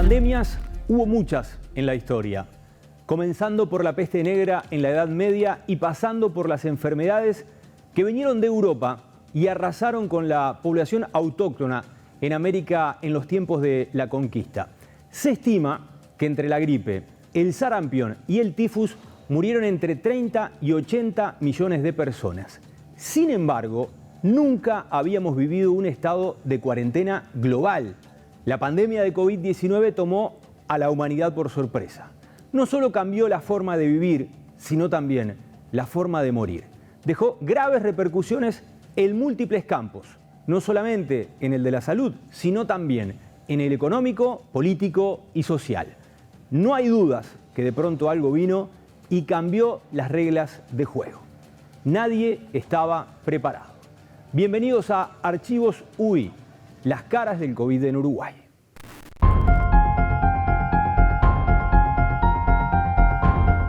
Pandemias hubo muchas en la historia, comenzando por la peste negra en la Edad Media y pasando por las enfermedades que vinieron de Europa y arrasaron con la población autóctona en América en los tiempos de la conquista. Se estima que entre la gripe, el sarampión y el tifus murieron entre 30 y 80 millones de personas. Sin embargo, nunca habíamos vivido un estado de cuarentena global. La pandemia de COVID-19 tomó a la humanidad por sorpresa. No solo cambió la forma de vivir, sino también la forma de morir. Dejó graves repercusiones en múltiples campos, no solamente en el de la salud, sino también en el económico, político y social. No hay dudas que de pronto algo vino y cambió las reglas de juego. Nadie estaba preparado. Bienvenidos a Archivos UI, las caras del COVID en Uruguay.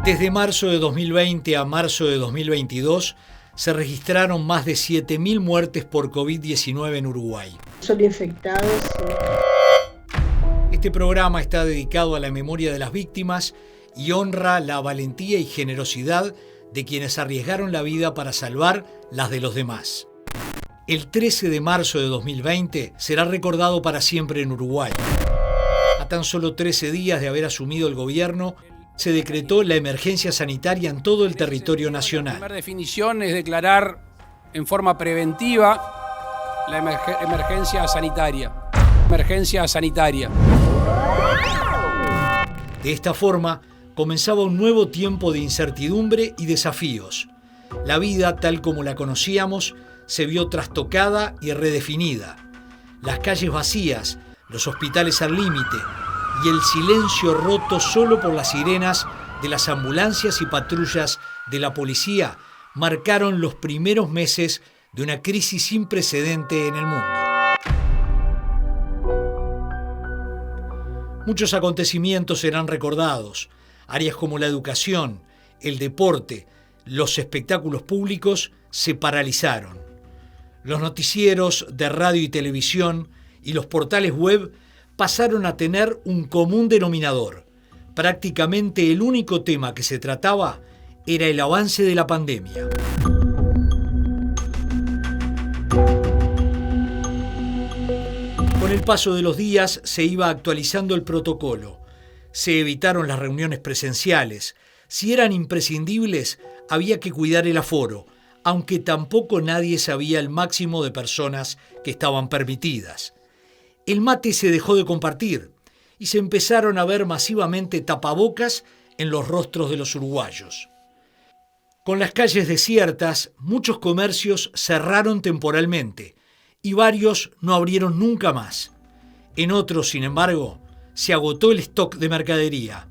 Desde marzo de 2020 a marzo de 2022 se registraron más de 7.000 muertes por COVID-19 en Uruguay. Son infectados. Este programa está dedicado a la memoria de las víctimas y honra la valentía y generosidad de quienes arriesgaron la vida para salvar las de los demás. El 13 de marzo de 2020 será recordado para siempre en Uruguay. A tan solo 13 días de haber asumido el gobierno, se decretó la emergencia sanitaria en todo el territorio nacional. La primera definición es declarar en forma preventiva la emergencia sanitaria. Emergencia sanitaria. De esta forma, comenzaba un nuevo tiempo de incertidumbre y desafíos. La vida, tal como la conocíamos, se vio trastocada y redefinida. Las calles vacías, los hospitales al límite y el silencio roto solo por las sirenas de las ambulancias y patrullas de la policía marcaron los primeros meses de una crisis sin precedente en el mundo. Muchos acontecimientos serán recordados. Áreas como la educación, el deporte, los espectáculos públicos se paralizaron. Los noticieros de radio y televisión y los portales web pasaron a tener un común denominador. Prácticamente el único tema que se trataba era el avance de la pandemia. Con el paso de los días se iba actualizando el protocolo. Se evitaron las reuniones presenciales. Si eran imprescindibles, había que cuidar el aforo, aunque tampoco nadie sabía el máximo de personas que estaban permitidas. El mate se dejó de compartir y se empezaron a ver masivamente tapabocas en los rostros de los uruguayos. Con las calles desiertas, muchos comercios cerraron temporalmente y varios no abrieron nunca más. En otros, sin embargo, se agotó el stock de mercadería.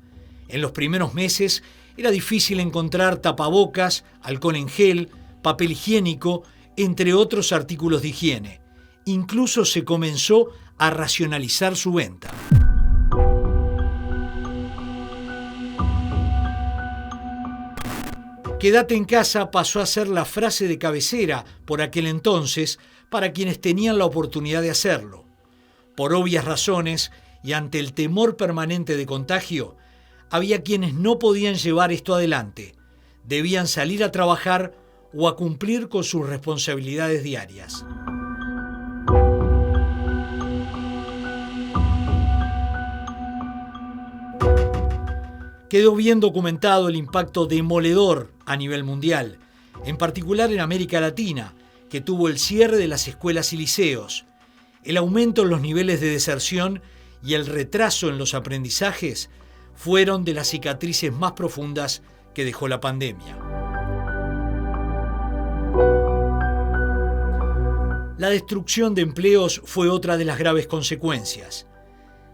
En los primeros meses era difícil encontrar tapabocas, alcohol en gel, papel higiénico, entre otros artículos de higiene. Incluso se comenzó a racionalizar su venta. Quédate en casa pasó a ser la frase de cabecera por aquel entonces para quienes tenían la oportunidad de hacerlo. Por obvias razones y ante el temor permanente de contagio, había quienes no podían llevar esto adelante. Debían salir a trabajar o a cumplir con sus responsabilidades diarias. Quedó bien documentado el impacto demoledor a nivel mundial, en particular en América Latina, que tuvo el cierre de las escuelas y liceos, el aumento en los niveles de deserción y el retraso en los aprendizajes fueron de las cicatrices más profundas que dejó la pandemia. La destrucción de empleos fue otra de las graves consecuencias.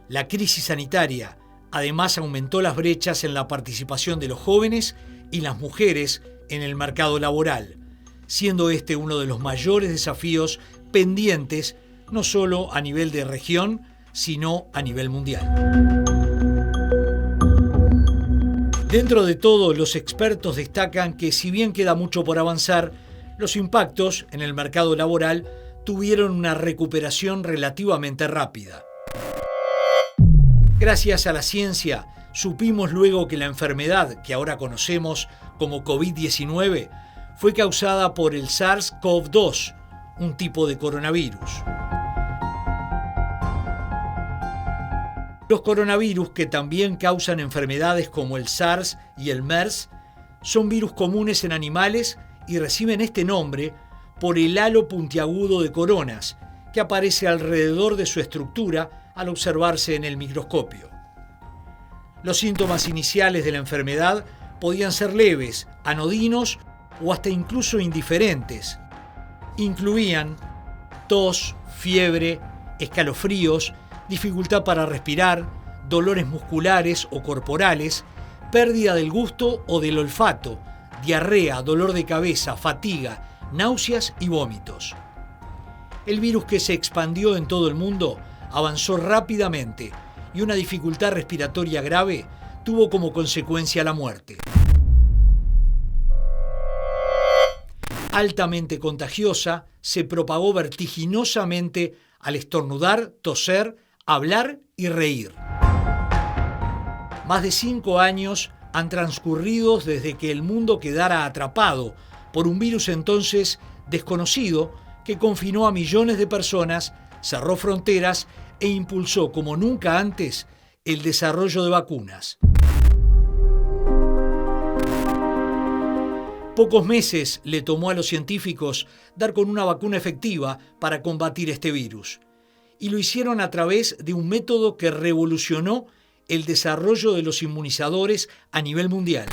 La crisis sanitaria además aumentó las brechas en la participación de los jóvenes y las mujeres en el mercado laboral, siendo este uno de los mayores desafíos pendientes no solo a nivel de región, sino a nivel mundial. Dentro de todo, los expertos destacan que si bien queda mucho por avanzar, los impactos en el mercado laboral tuvieron una recuperación relativamente rápida. Gracias a la ciencia, supimos luego que la enfermedad que ahora conocemos como COVID-19 fue causada por el SARS-CoV-2, un tipo de coronavirus. Los coronavirus, que también causan enfermedades como el SARS y el MERS, son virus comunes en animales y reciben este nombre por el halo puntiagudo de coronas que aparece alrededor de su estructura al observarse en el microscopio. Los síntomas iniciales de la enfermedad podían ser leves, anodinos o hasta incluso indiferentes. Incluían tos, fiebre, escalofríos, dificultad para respirar, dolores musculares o corporales, pérdida del gusto o del olfato, diarrea, dolor de cabeza, fatiga, náuseas y vómitos. El virus, que se expandió en todo el mundo, avanzó rápidamente y una dificultad respiratoria grave tuvo como consecuencia la muerte. Altamente contagiosa, se propagó vertiginosamente al estornudar, toser, hablar y reír. Más de 5 años han transcurrido desde que el mundo quedara atrapado por un virus entonces desconocido que confinó a millones de personas, cerró fronteras e impulsó como nunca antes el desarrollo de vacunas. Pocos meses le tomó a los científicos dar con una vacuna efectiva para combatir este virus. Y lo hicieron a través de un método que revolucionó el desarrollo de los inmunizadores a nivel mundial.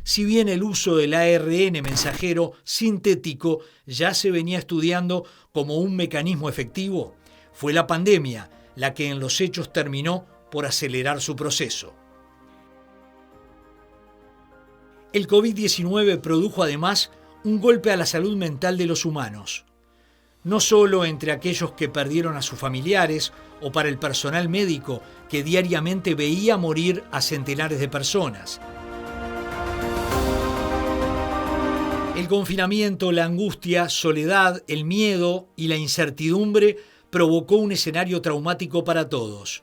Si bien el uso del ARN mensajero sintético ya se venía estudiando como un mecanismo efectivo, fue la pandemia la que en los hechos terminó por acelerar su proceso. El COVID-19 produjo además un golpe a la salud mental de los humanos, no solo entre aquellos que perdieron a sus familiares o para el personal médico que diariamente veía morir a centenares de personas. El confinamiento, la angustia, soledad, el miedo y la incertidumbre provocó un escenario traumático para todos.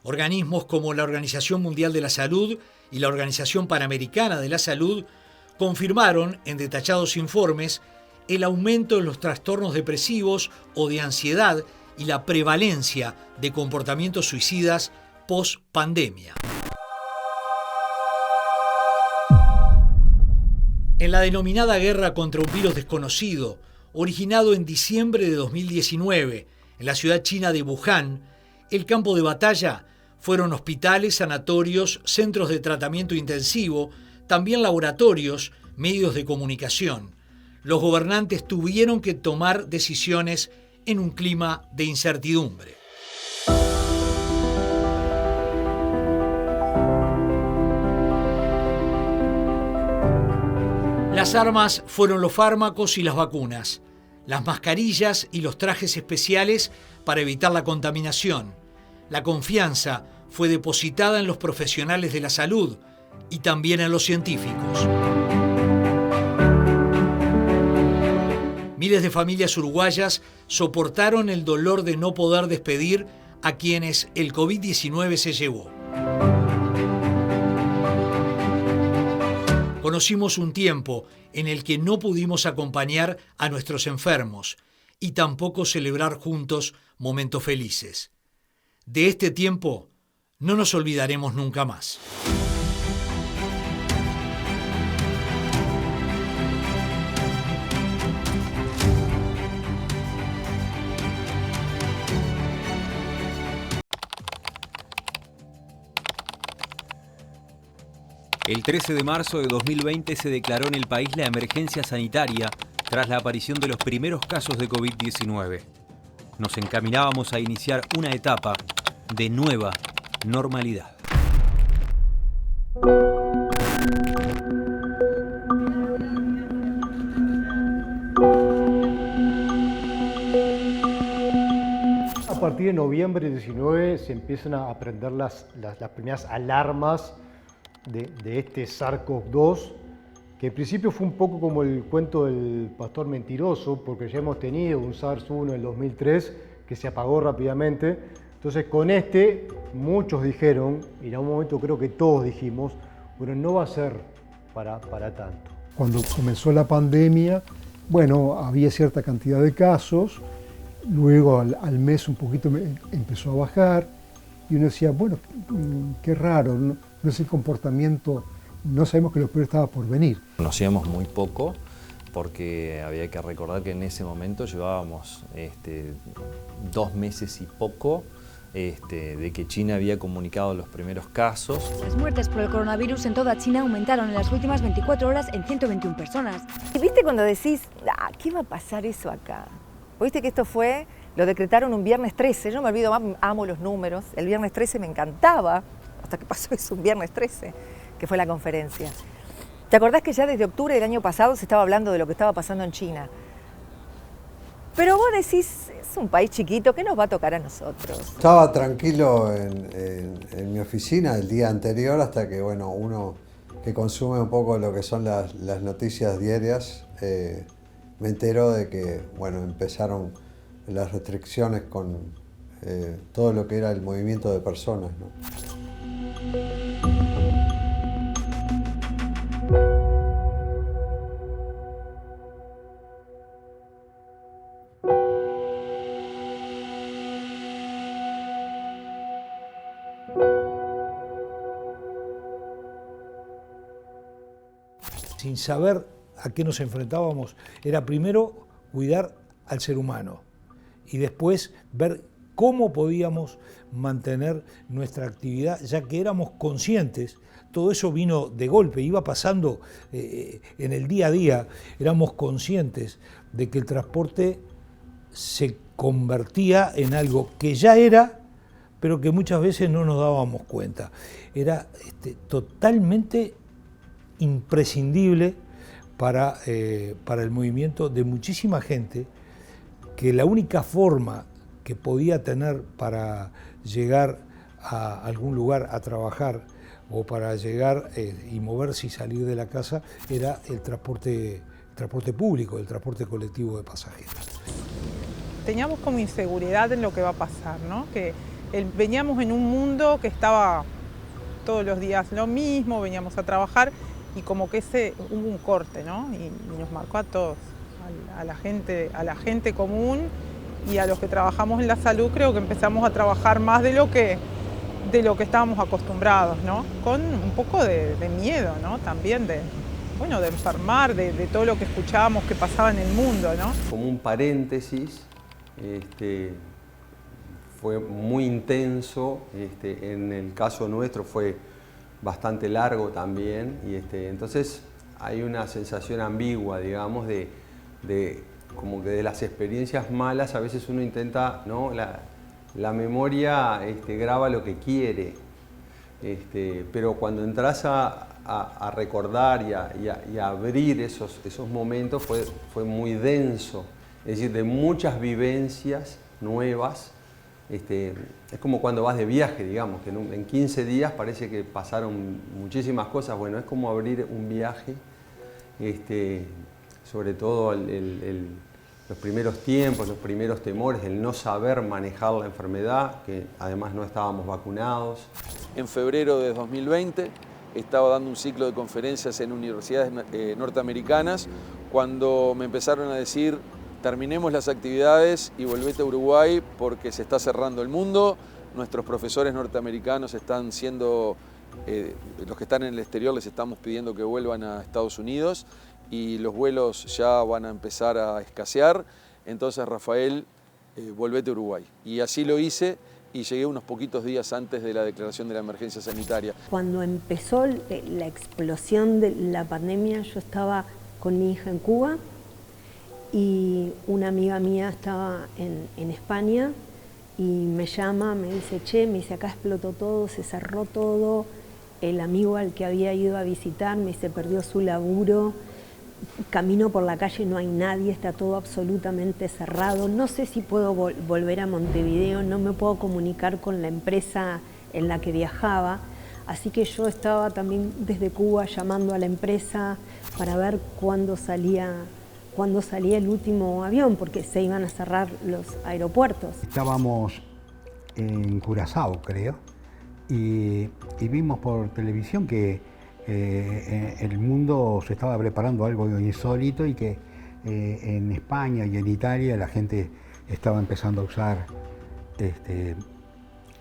Organismos como la Organización Mundial de la Salud y la Organización Panamericana de la Salud confirmaron en detallados informes el aumento en los trastornos depresivos o de ansiedad y la prevalencia de comportamientos suicidas post-pandemia. En la denominada guerra contra un virus desconocido, originado en diciembre de 2019 en la ciudad china de Wuhan, el campo de batalla fueron hospitales, sanatorios, centros de tratamiento intensivo, también laboratorios, medios de comunicación. Los gobernantes tuvieron que tomar decisiones en un clima de incertidumbre. Las armas fueron los fármacos y las vacunas, las mascarillas y los trajes especiales para evitar la contaminación. La confianza fue depositada en los profesionales de la salud y también en los científicos. Miles de familias uruguayas soportaron el dolor de no poder despedir a quienes el COVID-19 se llevó. Conocimos un tiempo en el que no pudimos acompañar a nuestros enfermos y tampoco celebrar juntos momentos felices. De este tiempo no nos olvidaremos nunca más. El 13 de marzo de 2020 se declaró en el país la emergencia sanitaria tras la aparición de los primeros casos de COVID-19. Nos encaminábamos a iniciar una etapa de nueva normalidad. A partir de noviembre de 19 se empiezan a prender las primeras alarmas de este SARS-CoV-2, que en principio fue un poco como el cuento del pastor mentiroso, porque ya hemos tenido un SARS-1 en el 2003 que se apagó rápidamente. Entonces con muchos dijeron, y en un momento creo que todos dijimos, bueno, no va a ser para tanto. Cuando comenzó la pandemia, bueno, había cierta cantidad de casos, luego al mes un poquito empezó a bajar, y uno decía, bueno, qué raro, no es el comportamiento, no sabemos que lo peor estaba por venir. Conocíamos muy poco, porque había que recordar que en ese momento llevábamos 2 meses y poco de que China había comunicado los primeros casos. Las muertes por el coronavirus en toda China aumentaron en las últimas 24 horas en 121 personas. ¿Y viste cuando decís, qué va a pasar eso acá? ¿Viste que esto lo decretaron un viernes 13? Yo me olvido más, amo los números. El viernes 13 me encantaba, hasta que pasó eso un viernes 13, que fue la conferencia. ¿Te acordás que ya desde octubre del año pasado se estaba hablando de lo que estaba pasando en China? Pero vos decís, es un país chiquito, ¿qué nos va a tocar a nosotros? Estaba tranquilo en mi oficina el día anterior hasta que, bueno, uno que consume un poco lo que son las noticias diarias, me enteró de que, bueno, empezaron las restricciones con todo lo que era el movimiento de personas, ¿no? Sin saber a qué nos enfrentábamos, era primero cuidar al ser humano y después ver cómo podíamos mantener nuestra actividad, ya que éramos conscientes. Todo eso vino de golpe, iba pasando en el día a día, éramos conscientes de que el transporte se convertía en algo que ya era, pero que muchas veces no nos dábamos cuenta. Era totalmente imprescindible para el movimiento de muchísima gente, que la única forma que podía tener para llegar a algún lugar a trabajar o para llegar y moverse y salir de la casa era el transporte público, el transporte colectivo de pasajeros. Teníamos como inseguridad en lo que va a pasar, ¿no? Que veníamos en un mundo que estaba todos los días lo mismo, veníamos a trabajar y como que hubo un corte, ¿no? Y nos marcó a todos, a la gente común y a los que trabajamos en la salud. Creo que empezamos a trabajar más de lo que estábamos acostumbrados, ¿no? Con un poco de miedo, ¿no? También de enfermar, de todo lo que escuchábamos que pasaba en el mundo, ¿no? Como un paréntesis, fue muy intenso, en el caso nuestro fue bastante largo también, y entonces hay una sensación ambigua, digamos, como que de las experiencias malas a veces uno intenta, ¿no? La memoria graba lo que quiere, pero cuando entras a recordar y a abrir esos momentos fue muy denso, es decir, de muchas vivencias nuevas. Es como cuando vas de viaje, digamos, que en 15 días parece que pasaron muchísimas cosas. Bueno, es como abrir un viaje, sobre todo los primeros tiempos, los primeros temores, el no saber manejar la enfermedad, que además no estábamos vacunados. En febrero de 2020 estaba dando un ciclo de conferencias en universidades norteamericanas cuando me empezaron a decir: terminemos las actividades y volvete a Uruguay porque se está cerrando el mundo. Nuestros profesores norteamericanos están siendo, los que están en el exterior les estamos pidiendo que vuelvan a Estados Unidos y los vuelos ya van a empezar a escasear. Entonces, Rafael, volvete a Uruguay. Y así lo hice y llegué unos poquitos días antes de la declaración de la emergencia sanitaria. Cuando empezó la explosión de la pandemia, yo estaba con mi hija en Cuba, y una amiga mía estaba en España y me llama, me dice, acá explotó todo, se cerró todo, el amigo al que había ido a visitar se perdió su laburo, camino por la calle, no hay nadie, está todo absolutamente cerrado, no sé si puedo volver a Montevideo, no me puedo comunicar con la empresa en la que viajaba, así que yo estaba también desde Cuba llamando a la empresa para ver cuándo salía el último avión, porque se iban a cerrar los aeropuertos. Estábamos en Curazao, creo, y vimos por televisión que el mundo se estaba preparando algo insólito y que en España y en Italia la gente estaba empezando a usar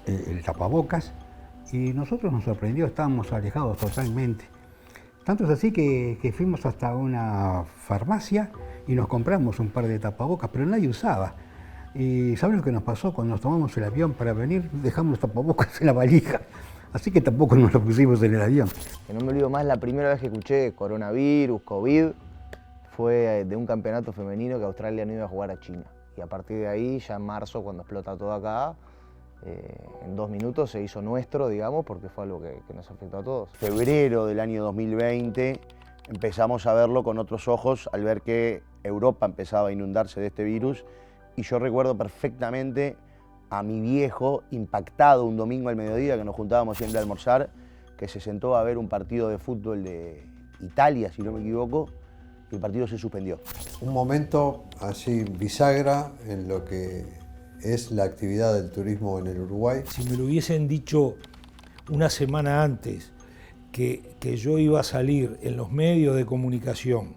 el tapabocas, y nosotros nos sorprendió, estábamos alejados totalmente. Tanto es así que fuimos hasta una farmacia y nos compramos un par de tapabocas, pero nadie usaba. Y ¿saben lo que nos pasó? Cuando nos tomamos el avión para venir, dejamos los tapabocas en la valija, así que tampoco nos los pusimos en el avión. Que no me olvido más, la primera vez que escuché coronavirus, COVID, fue de un campeonato femenino que Australia no iba a jugar a China. Y a partir de ahí, ya en marzo, cuando explota todo acá, en 2 minutos se hizo nuestro, digamos, porque fue algo que nos afectó a todos. Febrero del año 2020 empezamos a verlo con otros ojos al ver que Europa empezaba a inundarse de este virus, y yo recuerdo perfectamente a mi viejo impactado un domingo al mediodía, que nos juntábamos siempre a almorzar, que se sentó a ver un partido de fútbol de Italia, si no me equivoco, y el partido se suspendió. Un momento así bisagra en lo que es la actividad del turismo en el Uruguay. Si me lo hubiesen dicho una semana antes que yo iba a salir en los medios de comunicación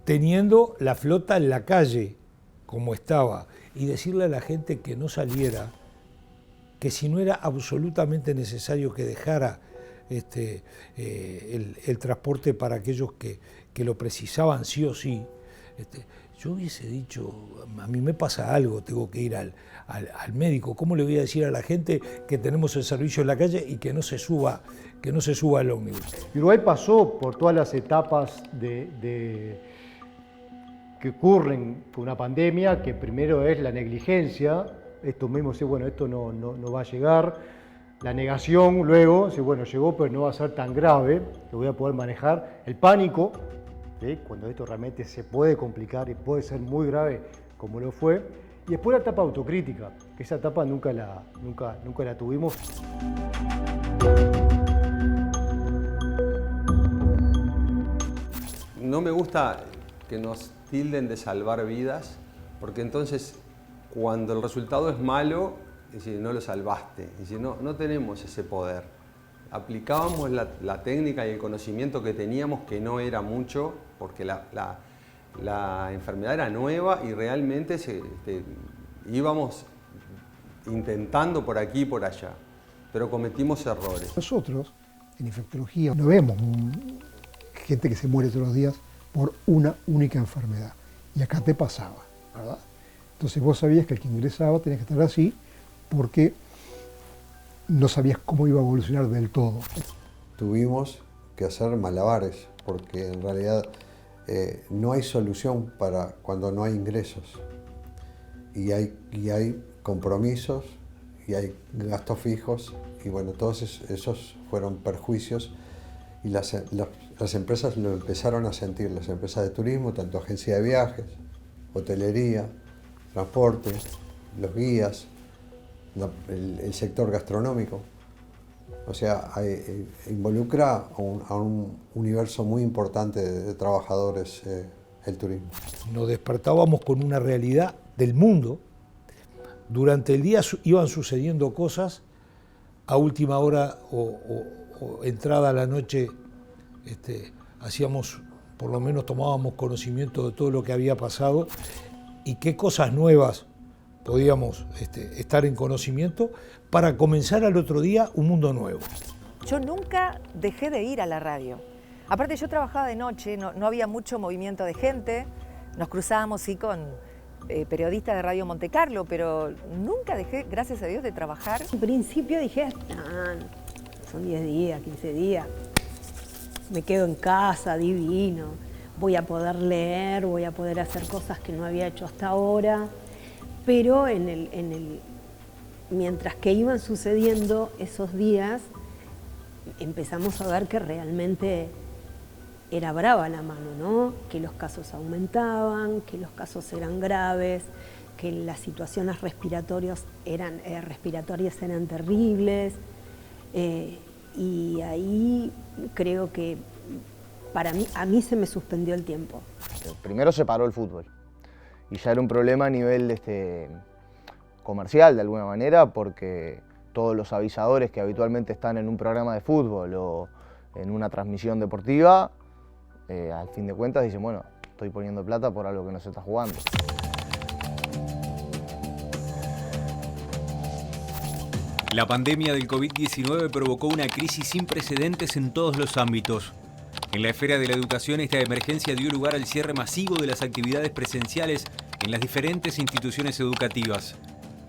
teniendo la flota en la calle como estaba y decirle a la gente que no saliera, que si no era absolutamente necesario que dejara el transporte para aquellos que lo precisaban sí o sí, yo hubiese dicho, a mí me pasa algo, tengo que ir al médico. ¿Cómo le voy a decir a la gente que tenemos el servicio en la calle y que no se suba al ómnibus? Uruguay pasó por todas las etapas que ocurren con una pandemia, que primero es la negligencia, esto mismo, sí, bueno, esto no va a llegar, la negación, luego, sí, bueno, llegó, pero no va a ser tan grave, lo voy a poder manejar, el pánico, ¿sí? Cuando esto realmente se puede complicar y puede ser muy grave como lo fue, y después la etapa autocrítica, que esa etapa nunca la tuvimos. No me gusta que nos tilden de salvar vidas, porque entonces cuando el resultado es malo, es decir, no lo salvaste, es decir, no tenemos ese poder. Aplicábamos la técnica y el conocimiento que teníamos, que no era mucho, porque la enfermedad era nueva y realmente íbamos intentando por aquí y por allá, pero cometimos errores. Nosotros, en infectología, no vemos gente que se muere todos los días por una única enfermedad. Y acá te pasaba, ¿verdad? Entonces vos sabías que el que ingresaba tenía que estar así porque no sabías cómo iba a evolucionar del todo. Tuvimos que hacer malabares porque en realidad no hay solución para cuando no hay ingresos. Y hay compromisos y hay gastos fijos y bueno, todos esos fueron perjuicios. Y las empresas lo empezaron a sentir, las empresas de turismo, tanto agencia de viajes, hotelería, transporte, los guías, el sector gastronómico. O sea, involucra a un universo muy importante de trabajadores el turismo. Nos despertábamos con una realidad del mundo. Durante el día iban sucediendo cosas, a última hora o entrada a la noche hacíamos, por lo menos tomábamos conocimiento de todo lo que había pasado y qué cosas nuevas podíamos estar en conocimiento para comenzar al otro día un mundo nuevo. Yo nunca dejé de ir a la radio. Aparte yo trabajaba de noche, no había mucho movimiento de gente, nos cruzábamos sí con periodistas de Radio Monte Carlo, pero nunca dejé, gracias a Dios, de trabajar. En principio dije, son 10 días, 15 días, me quedo en casa, divino, voy a poder leer, voy a poder hacer cosas que no había hecho hasta ahora, pero mientras que iban sucediendo esos días, empezamos a ver que realmente era brava la mano, ¿no? Que los casos aumentaban, que los casos eran graves, que las situaciones respiratorias eran terribles. Y ahí creo que a mí se me suspendió el tiempo. Primero se paró el fútbol y ya era un problema a nivel comercial de alguna manera, porque todos los avisadores que habitualmente están en un programa de fútbol o en una transmisión deportiva, al fin de cuentas dicen, bueno, estoy poniendo plata por algo que no se está jugando. La pandemia del COVID-19 provocó una crisis sin precedentes en todos los ámbitos. En la esfera de la educación, esta emergencia dio lugar al cierre masivo de las actividades presenciales en las diferentes instituciones educativas.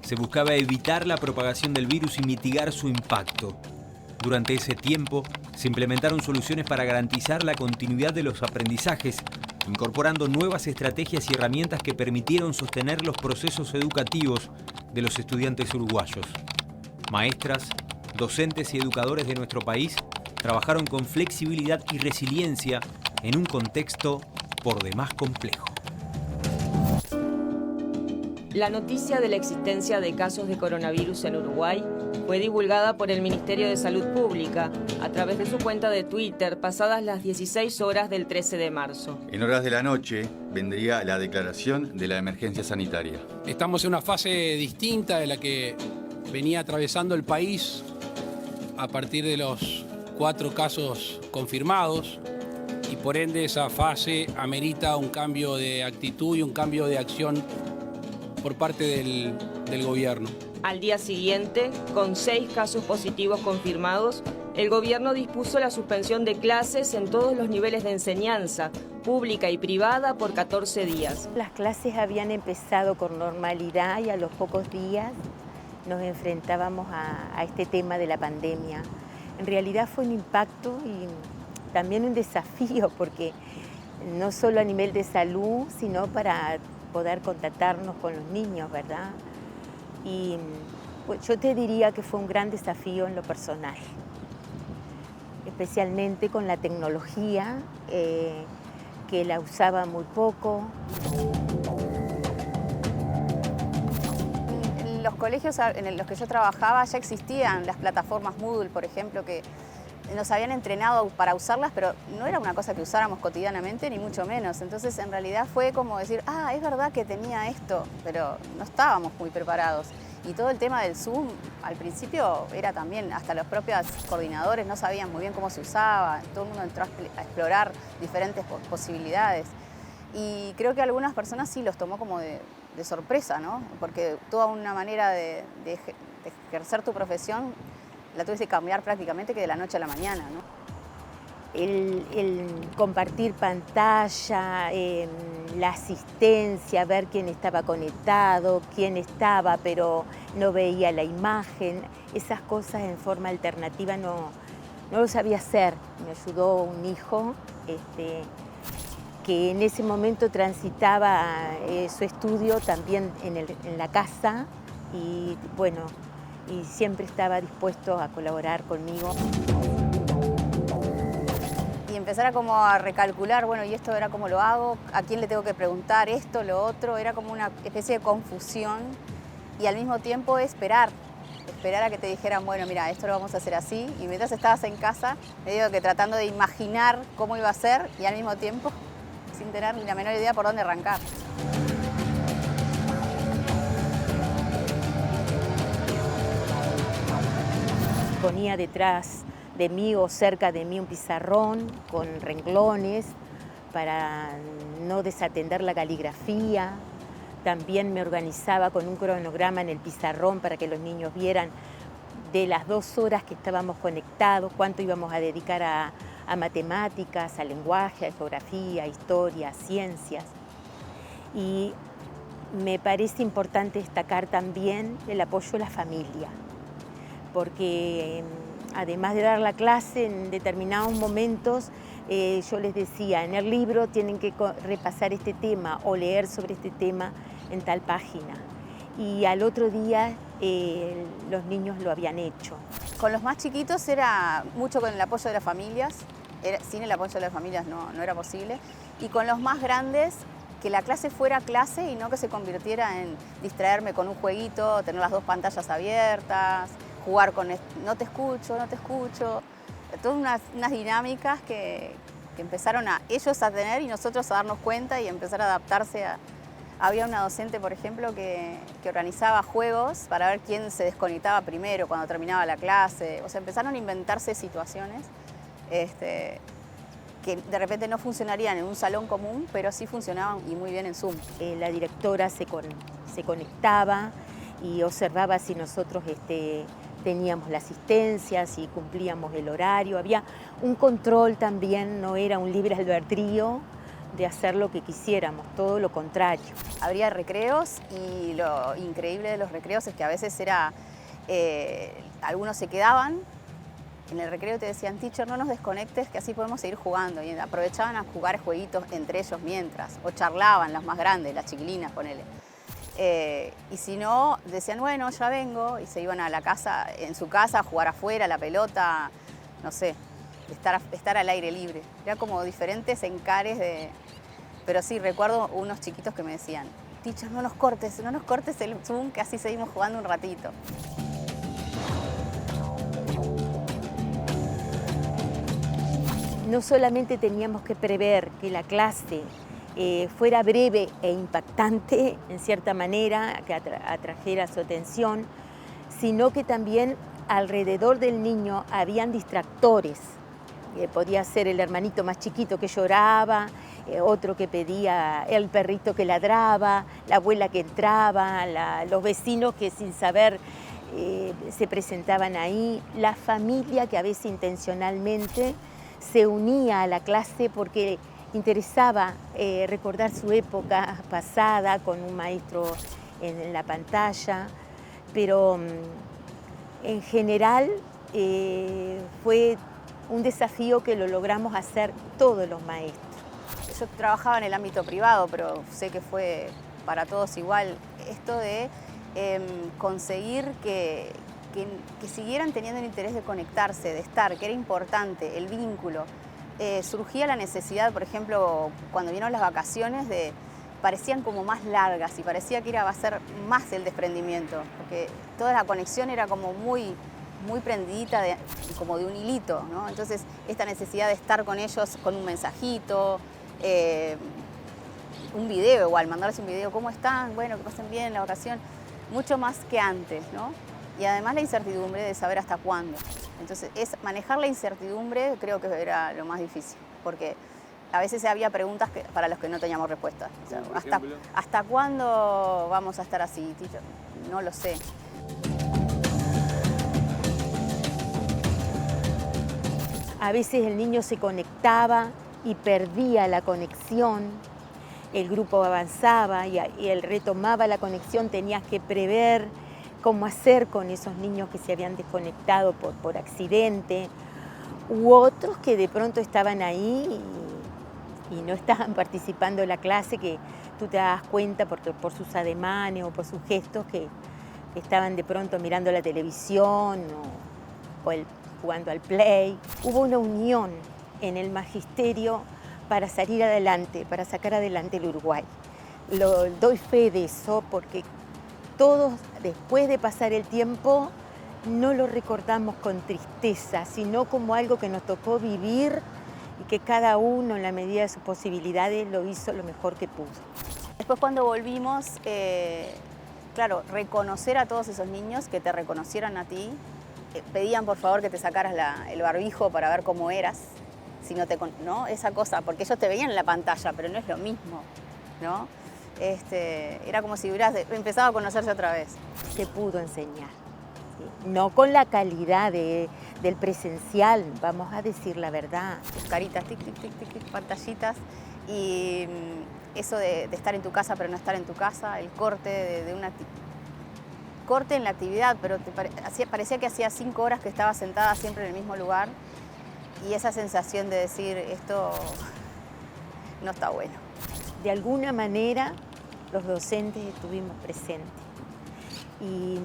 Se buscaba evitar la propagación del virus y mitigar su impacto. Durante ese tiempo, se implementaron soluciones para garantizar la continuidad de los aprendizajes, incorporando nuevas estrategias y herramientas que permitieron sostener los procesos educativos de los estudiantes uruguayos. Maestras, docentes y educadores de nuestro país trabajaron con flexibilidad y resiliencia en un contexto por demás complejo. La noticia de la existencia de casos de coronavirus en Uruguay fue divulgada por el Ministerio de Salud Pública a través de su cuenta de Twitter pasadas las 16 horas del 13 de marzo. En horas de la noche vendría la declaración de la emergencia sanitaria. Estamos en una fase distinta de la que venía atravesando el país a partir de los 4 casos confirmados y por ende esa fase amerita un cambio de actitud y un cambio de acción por parte del gobierno. Al día siguiente, con 6 casos positivos confirmados, el gobierno dispuso la suspensión de clases en todos los niveles de enseñanza, pública y privada, por 14 días. Las clases habían empezado con normalidad y a los pocos días nos enfrentábamos a este tema de la pandemia. En realidad fue un impacto y también un desafío, porque no solo a nivel de salud, sino para poder contactarnos con los niños, ¿verdad? Y pues, yo te diría que fue un gran desafío en lo personal, especialmente con la tecnología, que la usaba muy poco. En los colegios en los que yo trabajaba ya existían las plataformas Moodle, por ejemplo, que nos habían entrenado para usarlas, pero no era una cosa que usáramos cotidianamente, ni mucho menos. Entonces, en realidad fue como decir, es verdad que tenía esto, pero no estábamos muy preparados. Y todo el tema del Zoom, al principio era también, hasta los propios coordinadores no sabían muy bien cómo se usaba, todo el mundo entró a explorar diferentes posibilidades. Y creo que a algunas personas sí los tomó como de sorpresa, ¿no? Porque toda una manera de ejercer tu profesión la tuviste que cambiar prácticamente que de la noche a la mañana, ¿no? El compartir pantalla, la asistencia, ver quién estaba conectado, quién estaba pero no veía la imagen, esas cosas en forma alternativa no lo sabía hacer. Me ayudó un hijo que en ese momento transitaba su estudio también en la casa y bueno, y siempre estaba dispuesto a colaborar conmigo. Y empezar a recalcular, bueno, ¿y esto era cómo lo hago? ¿A quién le tengo que preguntar esto, lo otro? Era como una especie de confusión y al mismo tiempo esperar a que te dijeran, bueno, mira, esto lo vamos a hacer así. Y mientras estabas en casa, medio que tratando de imaginar cómo iba a ser y al mismo tiempo sin tener ni la menor idea por dónde arrancar. Ponía detrás de mí o cerca de mí un pizarrón con renglones para no desatender la caligrafía. También me organizaba con un cronograma en el pizarrón para que los niños vieran de las 2 horas que estábamos conectados, cuánto íbamos a dedicar a matemáticas, a lenguaje, a geografía, a historia, a ciencias. Y me parece importante destacar también el apoyo de la familia, porque además de dar la clase en determinados momentos, yo les decía, en el libro tienen que repasar este tema o leer sobre este tema en tal página. Y al otro día los niños lo habían hecho. Con los más chiquitos era mucho con el apoyo de las familias, sin el apoyo de las familias no era posible. Y con los más grandes, que la clase fuera clase y no que se convirtiera en distraerme con un jueguito, tener las 2 pantallas abiertas, jugar con no te escucho, todas unas dinámicas que empezaron ellos a tener y nosotros a darnos cuenta y empezar a adaptarse Había una docente, por ejemplo, que organizaba juegos para ver quién se desconectaba primero cuando terminaba la clase. O sea, empezaron a inventarse situaciones que de repente no funcionarían en un salón común, pero sí funcionaban y muy bien en Zoom. La directora se conectaba y observaba si nosotros teníamos la asistencia, si cumplíamos el horario. Había un control también, no era un libre albedrío de hacer lo que quisiéramos, todo lo contrario. Habría recreos y lo increíble de los recreos es que a veces algunos se quedaban en el recreo y te decían, teacher, no nos desconectes que así podemos seguir jugando. Y aprovechaban a jugar jueguitos entre ellos mientras, o charlaban las más grandes, las chiquilinas, ponele. Y si no, decían, bueno, ya vengo, y se iban a la casa, en su casa, a jugar afuera, la pelota, no sé, estar al aire libre. Era como diferentes encares de... Pero sí, recuerdo unos chiquitos que me decían, teacher, no nos cortes el Zoom, que así seguimos jugando un ratito. No solamente teníamos que prever que la clase fuera breve e impactante, en cierta manera, que atrajera su atención, sino que también alrededor del niño habían distractores. Podía ser el hermanito más chiquito que lloraba, otro que pedía, el perrito que ladraba, la abuela que entraba, los vecinos que sin saber se presentaban ahí, la familia que a veces intencionalmente se unía a la clase porque interesaba recordar su época pasada con un maestro en la pantalla, pero en general fue un desafío que lo logramos hacer todos los maestros. Yo trabajaba en el ámbito privado, pero sé que fue para todos igual esto de conseguir que siguieran teniendo el interés de conectarse, de estar, que era importante, el vínculo. Surgía la necesidad, por ejemplo, cuando vinieron las vacaciones, parecían como más largas y parecía que va a ser más el desprendimiento, porque toda la conexión era como muy prendidita, como de un hilito, ¿no? Entonces, esta necesidad de estar con ellos con un mensajito, un video igual, mandarles un video, ¿cómo están? Bueno, que pasen bien la vacación, mucho más que antes, ¿no? Y además la incertidumbre de saber hasta cuándo. Entonces, manejar la incertidumbre creo que era lo más difícil, porque a veces había preguntas para las que no teníamos respuesta. O sea, ¿hasta cuándo vamos a estar así? No lo sé. A veces el niño se conectaba y perdía la conexión, el grupo avanzaba y él retomaba la conexión, tenías que prever cómo hacer con esos niños que se habían desconectado por accidente, u otros que de pronto estaban ahí y no estaban participando en la clase, que tú te das cuenta por sus ademanes o por sus gestos que estaban de pronto mirando la televisión o jugando al play. Hubo una unión en el magisterio para salir adelante, para sacar adelante el Uruguay. Doy fe de eso porque todos, después de pasar el tiempo, no lo recordamos con tristeza, sino como algo que nos tocó vivir y que cada uno, en la medida de sus posibilidades, lo hizo lo mejor que pudo. Después, cuando volvimos, claro, reconocer a todos esos niños, que te reconocieran a ti, pedían por favor que te sacaras el barbijo para ver cómo eras, si ¿no? Esa cosa, porque ellos te veían en la pantalla, pero no es lo mismo, ¿no? Era como si hubieras empezado a conocerse otra vez. Se pudo enseñar, ¿sí? No con la calidad del presencial, vamos a decir la verdad. Caritas, tic, tic, tic, tic, tic, pantallitas, y eso de estar en tu casa pero no estar en tu casa, el corte corte en la actividad, pero parecía que hacía 5 horas que estaba sentada siempre en el mismo lugar, y esa sensación de decir, esto no está bueno. De alguna manera, los docentes estuvimos presentes. Y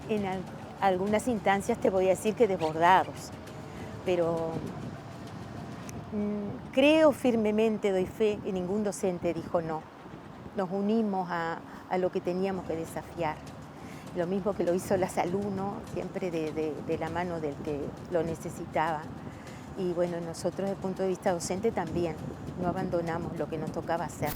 en algunas instancias te voy a decir que desbordados. Pero creo firmemente, doy fe, que ningún docente dijo no. Nos unimos a lo que teníamos que desafiar. Lo mismo que lo hizo la salud, ¿no? Siempre de la mano del que lo necesitaba. Y bueno, nosotros desde el punto de vista docente también no abandonamos lo que nos tocaba hacer.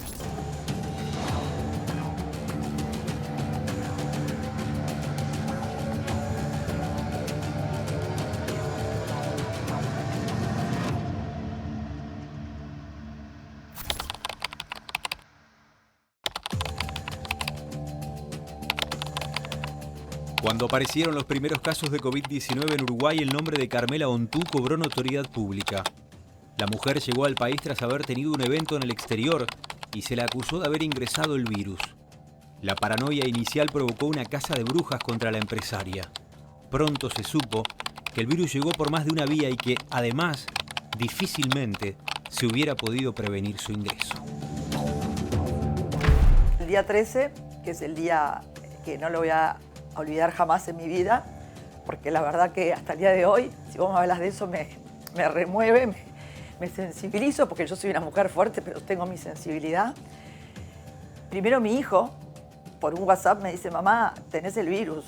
Cuando aparecieron los primeros casos de COVID-19 en Uruguay, el nombre de Carmela Ontú cobró notoriedad pública. La mujer llegó al país tras haber tenido un evento en el exterior y se la acusó de haber ingresado el virus. La paranoia inicial provocó una caza de brujas contra la empresaria. Pronto se supo que el virus llegó por más de una vía y que, además, difícilmente se hubiera podido prevenir su ingreso. El día 13, que es el día que no lo voy a olvidar jamás en mi vida, porque la verdad que hasta el día de hoy, si vos me hablas de eso, me remueve, me sensibilizo, porque yo soy una mujer fuerte, pero tengo mi sensibilidad. Primero mi hijo, por un WhatsApp, me dice, mamá, tenés el virus.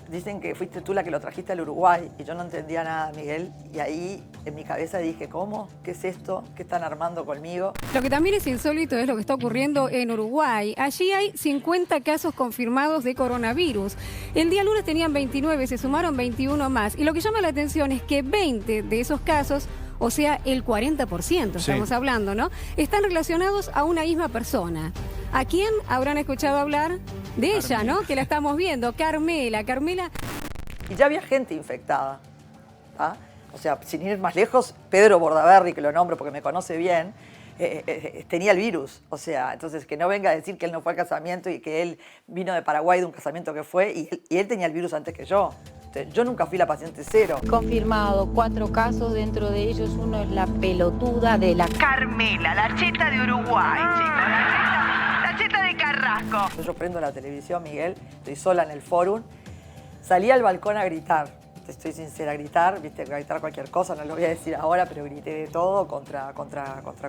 Dicen que fuiste tú la que lo trajiste al Uruguay, y yo no entendía nada, Miguel, y ahí en mi cabeza dije, ¿cómo? ¿Qué es esto? ¿Qué están armando conmigo? Lo que también es insólito es lo que está ocurriendo en Uruguay. Allí hay 50 casos confirmados de coronavirus. El día lunes tenían 29, se sumaron 21 más. Y lo que llama la atención es que 20 de esos casos, o sea, el 40% estamos hablando, ¿no?, están relacionados a una misma persona. ¿A quién habrán escuchado hablar? De ella, ¿no?, que la estamos viendo, Carmela. Y ya había gente infectada, ¿tá? O sea, sin ir más lejos, Pedro Bordaberry, que lo nombro porque me conoce bien, tenía el virus. O sea, entonces que no venga a decir que él no fue al casamiento y que él vino de Paraguay de un casamiento que fue y él tenía el virus antes que yo. Yo nunca fui la paciente cero. Confirmado 4 casos, dentro de ellos uno es la pelotuda de la Carmela, la cheta de Uruguay, chicos, la cheta de Carrasco. Yo prendo la televisión, Miguel, estoy sola en el fórum, salí al balcón a gritar. Te estoy sincera, a gritar, viste, gritar cualquier cosa, no lo voy a decir ahora, pero grité de todo contra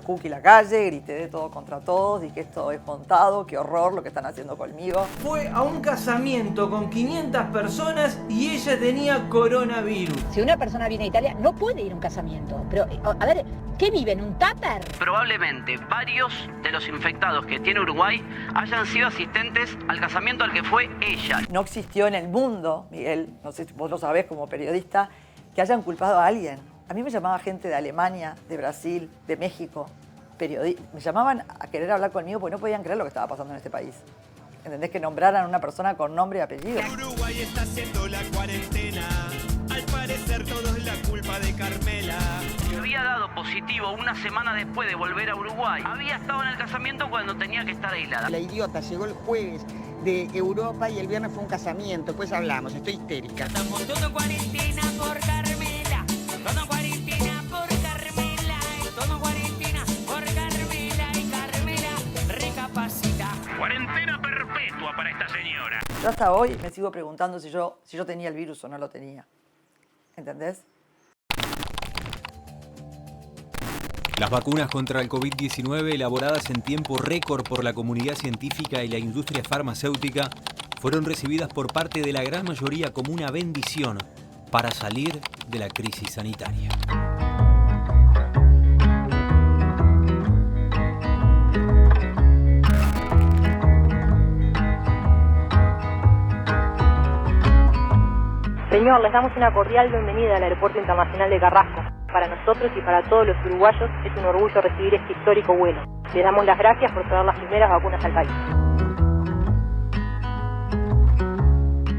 Cookie la calle, grité de todo contra todos, dije esto es montado, qué horror lo que están haciendo conmigo. Fue a un casamiento con 500 personas y ella tenía coronavirus. Si una persona viene a Italia, no puede ir a un casamiento. Pero, a ver, ¿qué vive en un tupper? Probablemente varios de los infectados que tiene Uruguay hayan sido asistentes al casamiento al que fue ella. No existió en el mundo, Miguel, no sé si vos lo sabés como periodista, que hayan culpado a alguien. A mí me llamaba gente de Alemania, de Brasil, de México, me llamaban a querer hablar conmigo porque no podían creer lo que estaba pasando en este país. ¿Entendés? Que nombraran a una persona con nombre y apellido. Uruguay está haciendo la cuarentena, al parecer todo es la culpa de Carmela. Había dado positivo una semana después de volver a Uruguay. Había estado en el casamiento cuando tenía que estar aislada. La idiota llegó el jueves de Europa y el viernes fue un casamiento. Después hablamos, estoy histérica. Estamos todos en cuarentena por Carmela, todo en cuarentena por Carmela, todo en cuarentena por Carmela y Carmela recapacita. Cuarentena perpetua para esta señora. Yo hasta hoy me sigo preguntando si yo tenía el virus o no lo tenía. ¿Entendés? Las vacunas contra el COVID-19, elaboradas en tiempo récord por la comunidad científica y la industria farmacéutica, fueron recibidas por parte de la gran mayoría como una bendición para salir de la crisis sanitaria. Señor, les damos una cordial bienvenida al Aeropuerto Internacional de Carrasco. Para nosotros y para todos los uruguayos es un orgullo recibir este histórico vuelo. Les damos las gracias por traer las primeras vacunas al país.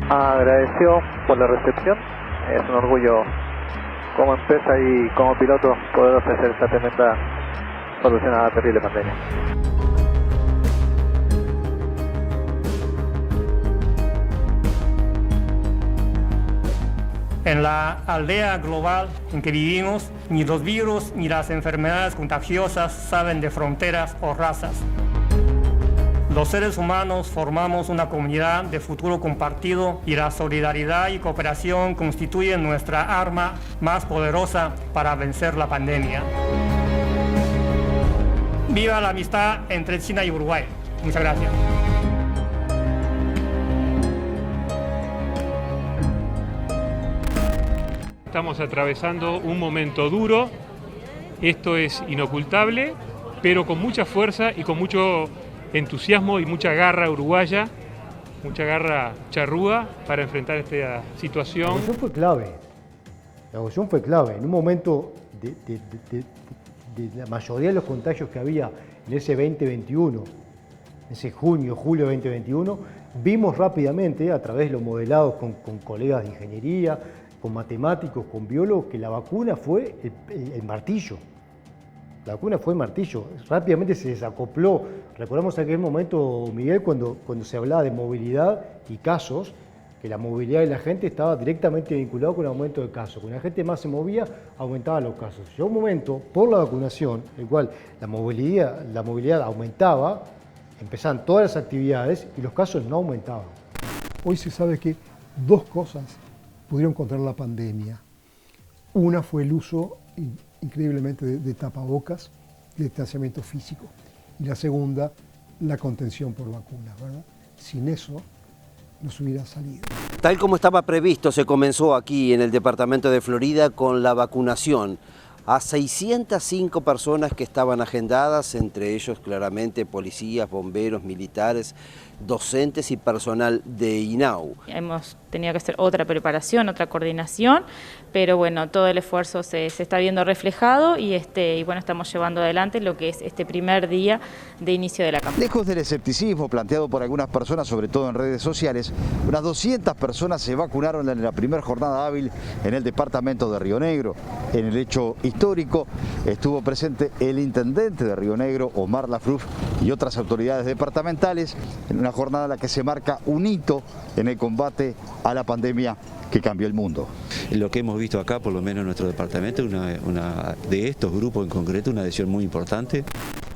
Agradecido por la recepción. Es un orgullo como empresa y como piloto poder ofrecer esta tremenda solución a la terrible pandemia. En la aldea global en que vivimos, ni los virus ni las enfermedades contagiosas saben de fronteras o razas. Los seres humanos formamos una comunidad de futuro compartido y la solidaridad y cooperación constituyen nuestra arma más poderosa para vencer la pandemia. ¡Viva la amistad entre China y Uruguay! Muchas gracias. Estamos atravesando un momento duro, esto es inocultable, pero con mucha fuerza y con mucho entusiasmo y mucha garra uruguaya, mucha garra charrúa para enfrentar esta situación. La evolución fue clave. La evolución fue clave. En un momento de la mayoría de los contagios que había en ese 2021, ese junio, julio 2021, vimos rápidamente, a través de los modelados con colegas de ingeniería, con matemáticos, con biólogos, que la vacuna fue el martillo. La vacuna fue el martillo. Rápidamente se desacopló. Recordamos aquel momento, Miguel, cuando se hablaba de movilidad y casos, que la movilidad de la gente estaba directamente vinculada con el aumento de casos. Cuando la gente más se movía, aumentaban los casos. Llegó un momento, por la vacunación, el cual la movilidad aumentaba, empezaban todas las actividades y los casos no aumentaban. Hoy se sabe que dos cosas pudieron controlar la pandemia. Una fue el uso increíblemente de tapabocas y distanciamiento físico. Y la segunda, la contención por vacunas, ¿verdad? Sin eso, nos hubiera salido. Tal como estaba previsto, se comenzó aquí en el departamento de Florida con la vacunación a 605 personas que estaban agendadas, entre ellos claramente policías, bomberos, militares, docentes y personal de INAU. Hemos tenido que hacer otra preparación, otra coordinación, pero bueno, todo el esfuerzo se está viendo reflejado y bueno, estamos llevando adelante lo que es este primer día de inicio de la campaña. Lejos del escepticismo planteado por algunas personas, sobre todo en redes sociales, unas 200 personas se vacunaron en la primera jornada hábil en el departamento de Río Negro. En el hecho histórico estuvo presente el intendente de Río Negro, Omar Lafruf, y otras autoridades departamentales en una jornada en la que se marca un hito en el combate a la pandemia que cambió el mundo. Lo que hemos visto acá, por lo menos en nuestro departamento, de estos grupos en concreto, una adhesión muy importante.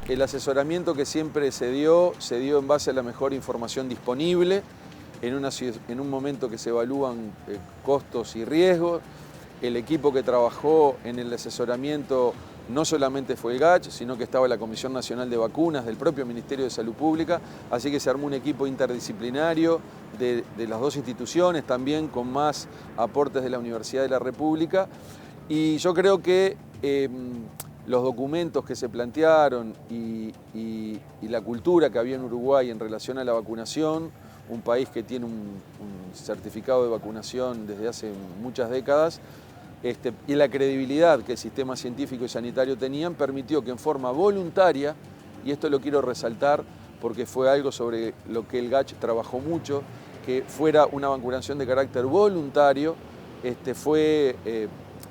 El asesoramiento que siempre se dio en base a la mejor información disponible, en un momento que se evalúan costos y riesgos. El equipo que trabajó en el asesoramiento no solamente fue el GACH, sino que estaba la Comisión Nacional de Vacunas del propio Ministerio de Salud Pública, así que se armó un equipo interdisciplinario de las dos instituciones, también con más aportes de la Universidad de la República. Y yo creo que los documentos que se plantearon y la cultura que había en Uruguay en relación a la vacunación, un país que tiene un certificado de vacunación desde hace muchas décadas, y la credibilidad que el sistema científico y sanitario tenían, permitió que en forma voluntaria, y esto lo quiero resaltar porque fue algo sobre lo que el GACH trabajó mucho, que fuera una vacunación de carácter voluntario, fue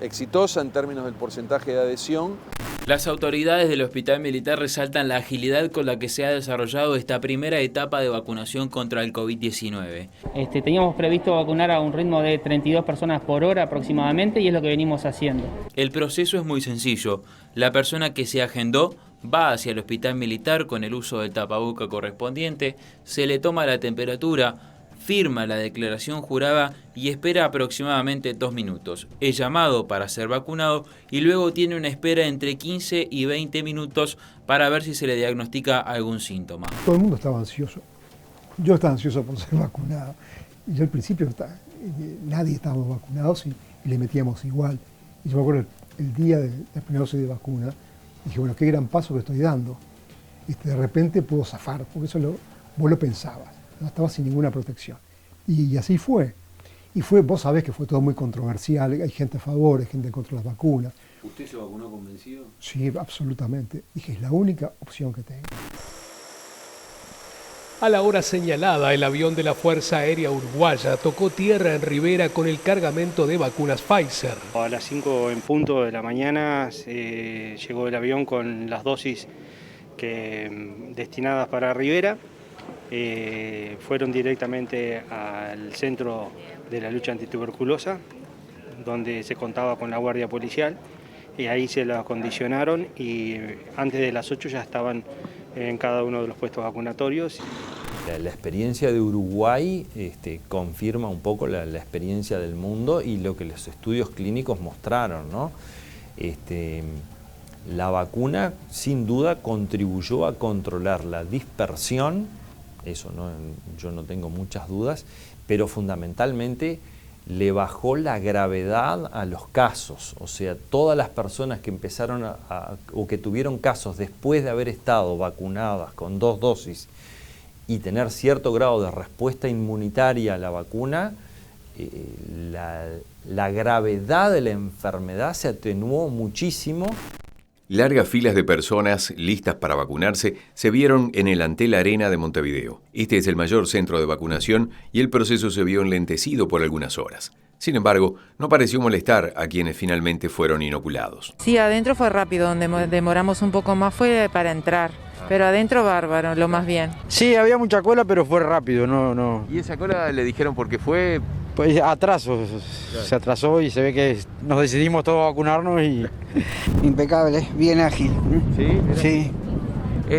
exitosa en términos del porcentaje de adhesión. Las autoridades del Hospital Militar resaltan la agilidad con la que se ha desarrollado esta primera etapa de vacunación contra el COVID-19. Teníamos previsto vacunar a un ritmo de 32 personas por hora aproximadamente y es lo que venimos haciendo. El proceso es muy sencillo. La persona que se agendó va hacia el Hospital Militar con el uso del tapaboca correspondiente, se le toma la temperatura, firma la declaración jurada y espera aproximadamente 2 minutos. Es llamado para ser vacunado y luego tiene una espera entre 15 y 20 minutos para ver si se le diagnostica algún síntoma. Todo el mundo estaba ansioso. Yo estaba ansioso por ser vacunado. Y yo al principio nadie estábamos vacunados y le metíamos igual. Y yo me acuerdo el día de la primera dosis de vacuna, dije, bueno, qué gran paso que estoy dando. De repente puedo zafar, porque eso vos lo pensabas. No estaba sin ninguna protección. Y así fue. Y vos sabés que fue todo muy controversial, hay gente a favor, hay gente contra las vacunas. ¿Usted se vacunó convencido? Sí, absolutamente. Dije, es la única opción que tengo. A la hora señalada, el avión de la Fuerza Aérea Uruguaya tocó tierra en Rivera con el cargamento de vacunas Pfizer. A las 5 en punto de la mañana llegó el avión con las dosis destinadas para Rivera. Fueron directamente al centro de la lucha antituberculosa, donde se contaba con la guardia policial, y ahí se la acondicionaron y antes de las 8 ya estaban en cada uno de los puestos vacunatorios. La experiencia de Uruguay confirma un poco la experiencia del mundo y lo que los estudios clínicos mostraron, ¿no? La vacuna sin duda contribuyó a controlar la dispersión, eso yo no tengo muchas dudas, pero fundamentalmente le bajó la gravedad a los casos. O sea, todas las personas que empezaron o que tuvieron casos después de haber estado vacunadas con 2 dosis y tener cierto grado de respuesta inmunitaria a la vacuna, la gravedad de la enfermedad se atenuó muchísimo. Largas filas de personas listas para vacunarse se vieron en el Antel Arena de Montevideo. Este es el mayor centro de vacunación y el proceso se vio enlentecido por algunas horas. Sin embargo, no pareció molestar a quienes finalmente fueron inoculados. Sí, adentro fue rápido, donde demoramos un poco más fue para entrar, pero adentro bárbaro, lo más bien. Sí, había mucha cola, pero fue rápido, no. ¿Y esa cola le dijeron por qué fue? Pues atraso, claro. Se atrasó y se ve que nos decidimos todos a vacunarnos y... Impecable, bien ágil. ¿Sí? Sí.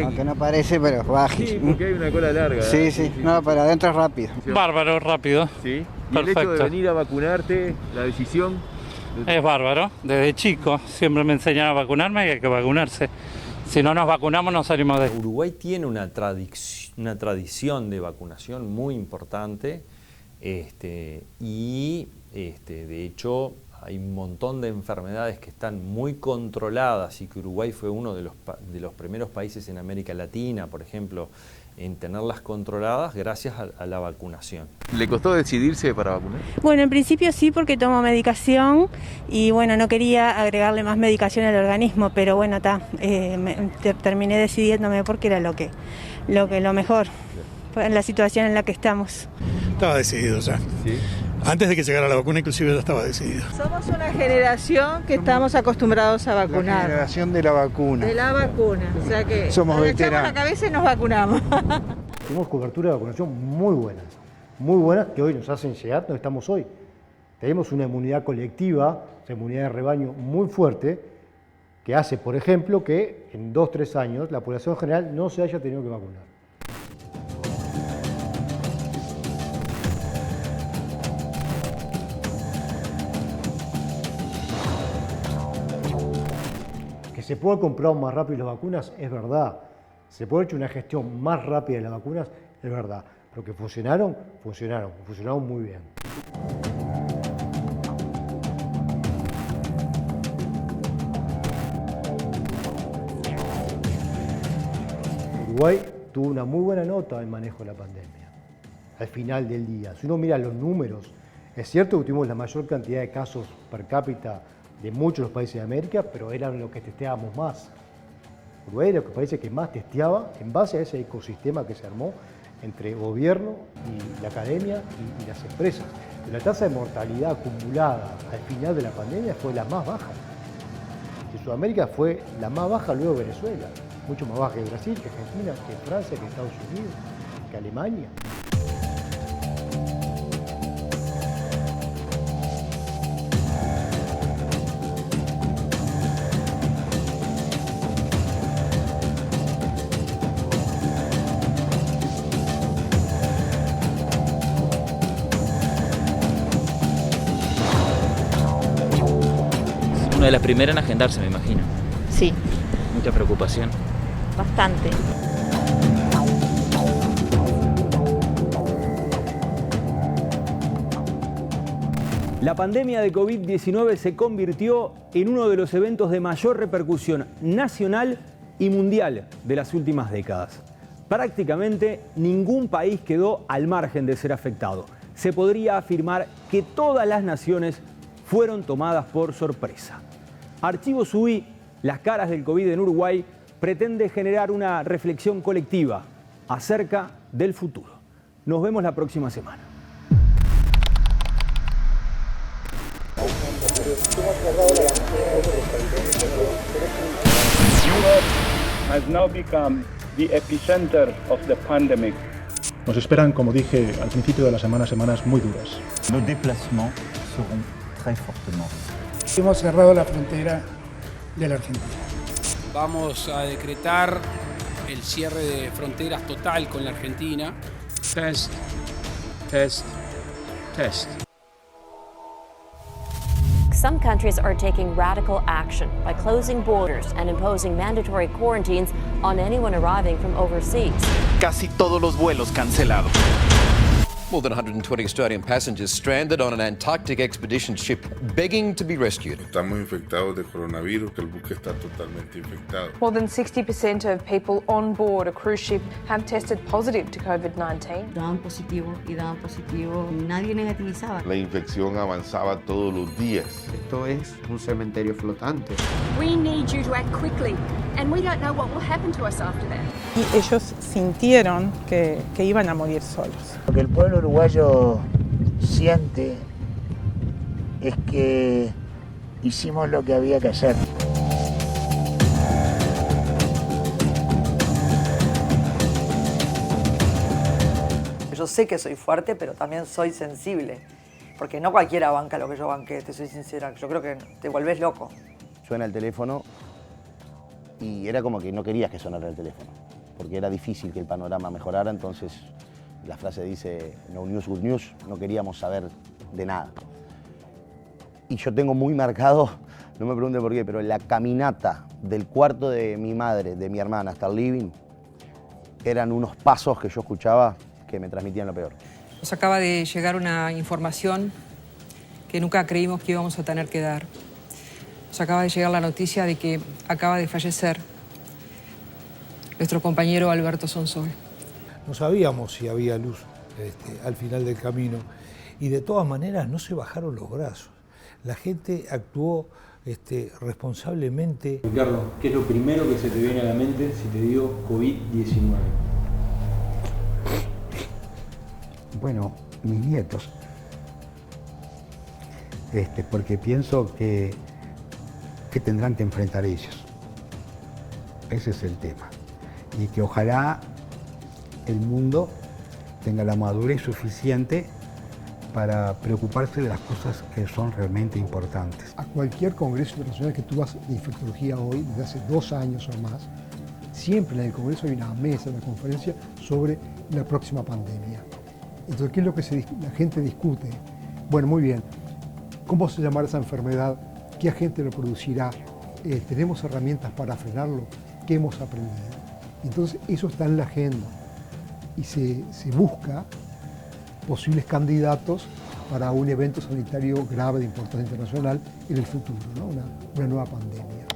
Aunque no parece, pero va ágil. Sí, porque hay una cola larga. Sí, sí, no, pero adentro es rápido. Bárbaro, rápido. Sí. ¿Y perfecto. el hecho de venir a vacunarte, la decisión? Es bárbaro. Desde chico siempre me enseñaron a vacunarme y hay que vacunarse. Si no nos vacunamos no salimos de... Uruguay tiene una tradición de vacunación muy importante y de hecho hay un montón de enfermedades que están muy controladas y que Uruguay fue uno de los primeros países en América Latina, por ejemplo, en tenerlas controladas gracias a la vacunación. ¿Le costó decidirse para vacunar? Bueno, en principio sí, porque tomo medicación y bueno, no quería agregarle más medicación al organismo, pero bueno, terminé decidiéndome porque era lo mejor en la situación en la que estamos. Estaba decidido ya. ¿Sí? Antes de que llegara la vacuna, inclusive ya estaba decidido. Somos una generación que estamos acostumbrados a vacunar. La generación de la vacuna. De la vacuna, o sea que somos veteranos. Echamos la cabeza y nos vacunamos. Tenemos cobertura de vacunación muy buenas que hoy nos hacen llegar donde estamos hoy. Tenemos una inmunidad colectiva, una inmunidad de rebaño muy fuerte, que hace, por ejemplo, que en 2-3 años la población general no se haya tenido que vacunar. ¿Se puede comprar más rápido las vacunas? Es verdad. ¿Se puede hacer una gestión más rápida de las vacunas? Es verdad. Pero que funcionaron muy bien. Uruguay tuvo una muy buena nota en manejo de la pandemia, al final del día. Si uno mira los números, es cierto que tuvimos la mayor cantidad de casos per cápita de muchos de los países de América, pero eran los que testeábamos más. Uruguay era el país que más testeaba en base a ese ecosistema que se armó entre gobierno y la academia y las empresas. Pero la tasa de mortalidad acumulada al final de la pandemia fue la más baja. En Sudamérica fue la más baja luego de Venezuela, mucho más baja que Brasil, que Argentina, que Francia, que Estados Unidos, que Alemania. Una de las primeras en agendarse, me imagino. Sí. Mucha preocupación. Bastante. La pandemia de COVID-19 se convirtió en uno de los eventos de mayor repercusión nacional y mundial de las últimas décadas. Prácticamente ningún país quedó al margen de ser afectado. Se podría afirmar que todas las naciones fueron tomadas por sorpresa. Archivos UI, las caras del COVID en Uruguay, pretende generar una reflexión colectiva acerca del futuro. Nos vemos la próxima semana. Has now become the epicenter of the pandemic. Nos esperan, como dije al principio de la semana, semanas muy duras. Los desplazamientos serán très fortement. Hemos cerrado la frontera de la Argentina. Vamos a decretar el cierre de fronteras total con la Argentina. Test, test, test. Some countries are taking radical action by closing borders and imposing mandatory quarantines on anyone arriving from overseas. Casi todos los vuelos cancelados. More than 120 Australian passengers stranded on an Antarctic expedition ship begging to be rescued. Estamos infectados de coronavirus, que el buque está totalmente infectado. More than 60% of people on board a cruise ship have tested positive to COVID-19. Daban positivo y daban positivo. Nadie negativizaba. La infección avanzaba todos los días. Esto es un cementerio flotante. We need you to act quickly, and we don't know what will happen to us after that. Y ellos sintieron que iban a morir solos. Lo que el pueblo uruguayo siente es que hicimos lo que había que hacer. Yo sé que soy fuerte, pero también soy sensible, porque no cualquiera banca lo que yo banqué, te soy sincera. Yo creo que te vuelves loco. Suena el teléfono y era como que no querías que sonara el teléfono, porque era difícil que el panorama mejorara, entonces la frase dice no news, good news, no queríamos saber de nada. Y yo tengo muy marcado, no me pregunte por qué, pero la caminata del cuarto de mi madre, de mi hermana, hasta el living, eran unos pasos que yo escuchaba que me transmitían lo peor. Nos acaba de llegar una información que nunca creímos que íbamos a tener que dar. Nos acaba de llegar la noticia de que acaba de fallecer nuestro compañero Alberto Sonsol. No sabíamos si había luz al final del camino y de todas maneras no se bajaron los brazos. La gente actuó responsablemente. Ricardo, ¿qué es lo primero que se te viene a la mente si te digo COVID-19? Bueno, mis nietos. Porque pienso que tendrán que enfrentar ellos. Ese es el tema. Y que ojalá el mundo tenga la madurez suficiente para preocuparse de las cosas que son realmente importantes. A cualquier congreso internacional que tú vas de infectología hoy, desde hace 2 años o más, siempre en el congreso hay una mesa, una conferencia sobre la próxima pandemia. Entonces, ¿qué es lo que la gente discute? Bueno, muy bien, ¿cómo se llamará esa enfermedad? ¿Qué agente lo producirá? ¿Tenemos herramientas para frenarlo? ¿Qué hemos aprendido? Entonces, eso está en la agenda y se busca posibles candidatos para un evento sanitario grave de importancia internacional en el futuro, ¿no? Una nueva pandemia.